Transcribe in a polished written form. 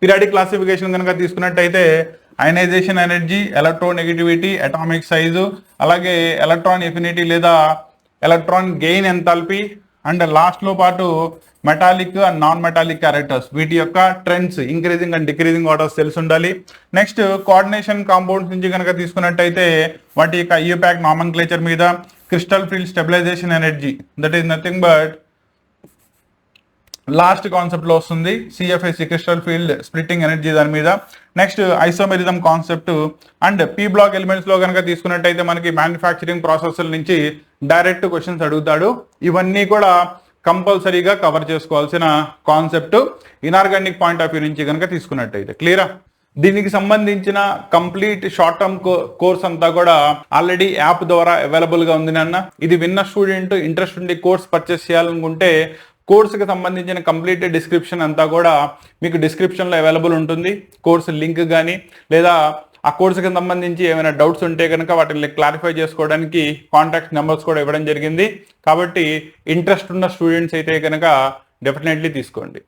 Periodic classification కనుక తీసుకున్నట్టయితే ionisation energy, electronegativity, atomic size, అలాగే ఎలక్ట్రాన్ ఎఫినిటీ లేదా ఎలక్ట్రాన్ గెయిన్ ఎంథాల్పీ అండ్ లాస్ట్లో పాటు metallic and non metallic characters వీటి యొక్క trends increasing and decreasing orders తెలిసి ఉండాలి. నెక్స్ట్ కోఆర్డినేషన్ కాంపౌండ్స్ నుంచి కనుక తీసుకున్నట్టయితే వాటి యొక్క ఐయుపాక్ నామన్క్లేచర్ మీద, crystal field stabilisation energy that is nothing but last concept లో వస్తుంది CFSE crystal field splitting energy దాని మీద. Next isomerism concept and P block elements లో కనుక తీసుకున్నట్టయితే మనకి మ్యానుఫ్యాక్చరింగ్ ప్రాసెస్ నుంచి డైరెక్ట్ క్వశ్చన్స్ అడుగుతాడు. ఇవన్నీ కూడా కంపల్సరీగా కవర్ చేసుకోవాల్సిన concept inorganic point of view నుంచి కనుక తీసుకున్నట్టయితే. క్లియరా? దీనికి సంబంధించిన కంప్లీట్ షార్ట్ టర్మ్ కోర్స్ అంతా కూడా ఆల్రెడీ యాప్ ద్వారా అవైలబుల్ గా ఉంది నాన్న. ఇది విన్న స్టూడెంట్ ఇంట్రెస్ట్ ఉండి కోర్స్ పర్చేస్ చేయాలనుకుంటే కోర్సుకి సంబంధించిన కంప్లీట్ డిస్క్రిప్షన్ అంతా కూడా మీకు డిస్క్రిప్షన్లో అవైలబుల్ ఉంటుంది. కోర్సు లింక్ కానీ లేదా ఆ కోర్సుకి సంబంధించి ఏమైనా డౌట్స్ ఉంటే కనుక వాటిని క్లారిఫై చేసుకోవడానికి కాంటాక్ట్ నెంబర్స్ కూడా ఇవ్వడం జరిగింది. కాబట్టి ఇంట్రెస్ట్ ఉన్న స్టూడెంట్స్ అయితే కనుక డెఫినెట్లీ తీసుకోండి.